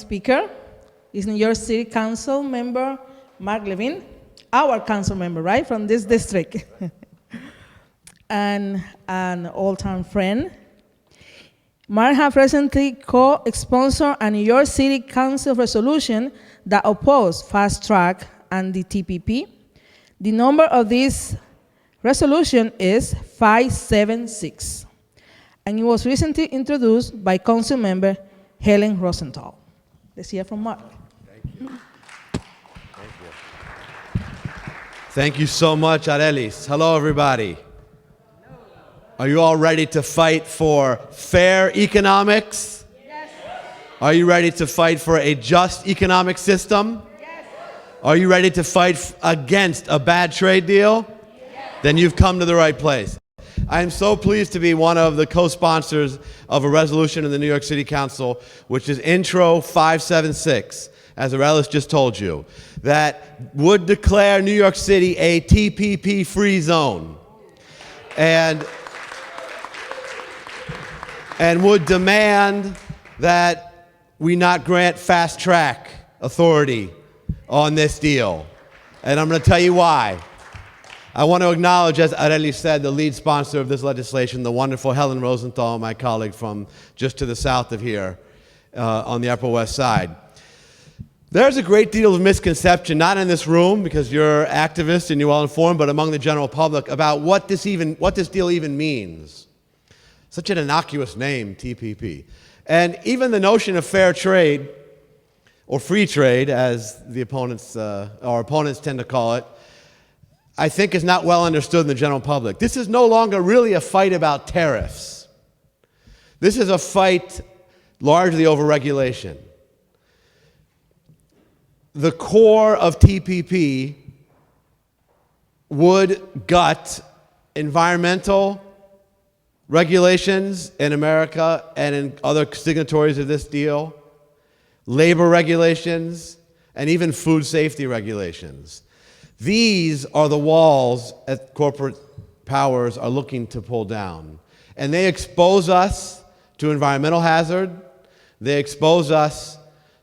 speaker is New York City Council member Mark Levine, our council member, right, from this district, and an old-time friend. Mark has recently co-sponsored a New York City Council resolution that opposed fast track and the TPP. The number of this resolution is 576, and it was recently introduced by Council member Helen Rosenthal. Let's hear from Mark. Thank you. Thank you. Thank you so much, Arelis. Hello, everybody. Are you all ready to fight for fair economics? Yes. Are you ready to fight for a just economic system? Yes. Are you ready to fight against a bad trade deal? Yes. Then you've come to the right place. I am so pleased to be one of the co-sponsors of a resolution in the New York City Council, which is Intro 576, as Arelis just told you, that would declare New York City a TPP-free zone. And would demand that we not grant fast track authority on this deal. And I'm going to tell you why. I want to acknowledge, as Arelis said, the lead sponsor of this legislation, the wonderful Helen Rosenthal, my colleague from just to the south of here on the Upper West Side. There's a great deal of misconception, not in this room, because you're activists and you're well informed, but among the general public about what this deal even means. Such an innocuous name, TPP. And even the notion of fair trade, or free trade, as the opponents, our opponents tend to call it, I think is not well understood in the general public. This is no longer really a fight about tariffs. This is a fight largely over regulation. The core of TPP would gut environmental regulations in America and in other signatories of this deal, labor regulations, and even food safety regulations. These are the walls that corporate powers are looking to pull down. And they expose us to environmental hazard. They expose us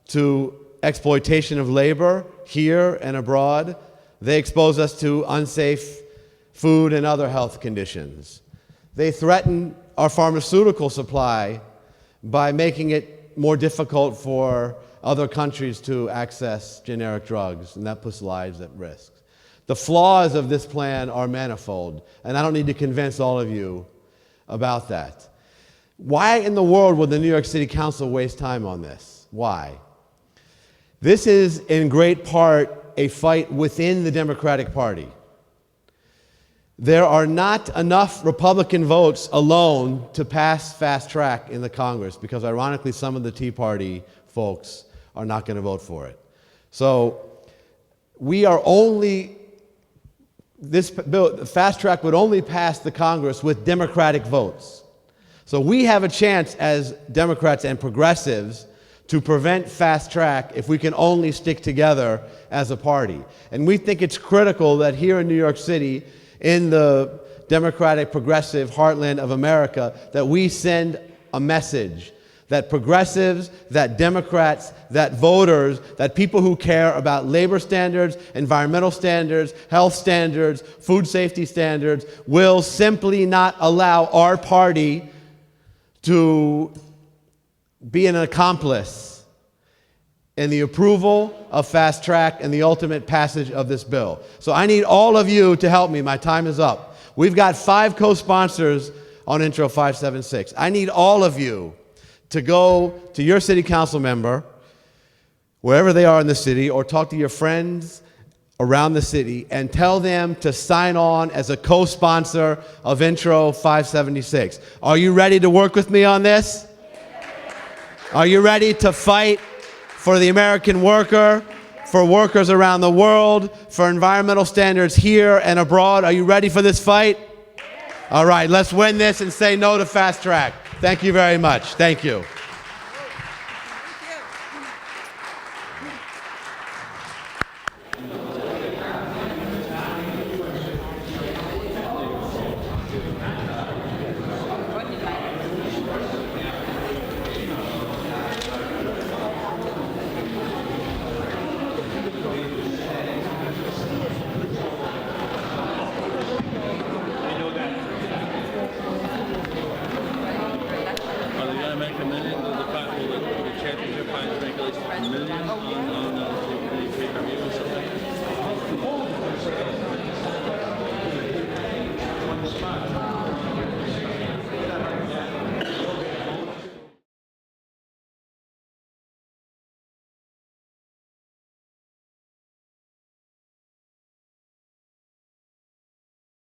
to exploitation of labor here and abroad. They expose us to unsafe food and other health conditions. They threaten our pharmaceutical supply by making it more difficult for other countries to access generic drugs, and that puts lives at risk. The flaws of this plan are manifold, and I don't need to convince all of you about that. Why in the world would the New York City Council waste time on this? Why? This is in great part a fight within the Democratic Party. There are not enough Republican votes alone to pass fast track in the Congress, because ironically some of the Tea Party folks are not going to vote for it. So we are only, this bill, fast track would only pass the Congress with Democratic votes. So we have a chance as Democrats and progressives to prevent fast track if we can only stick together as a party. And we think it's critical that here in New York City, in the democratic progressive heartland of America, that we send a message that progressives, that Democrats, that voters, that people who care about labor standards, environmental standards, health standards, food safety standards, will simply not allow our party to be an accomplice in the approval of fast track and the ultimate passage of this bill. So I need all of you to help me. My time is up. We've got 5 co-sponsors on Intro 576. I need all of you to go to your city council member, wherever they are in the city, or talk to your friends around the city and tell them to sign on as a co-sponsor of Intro 576. Are you ready to work with me on this? Are you ready to fight for the American worker, for workers around the world, for environmental standards here and abroad? Are you ready for this fight? All right, let's win this and say no to fast track. Thank you very much. Thank you.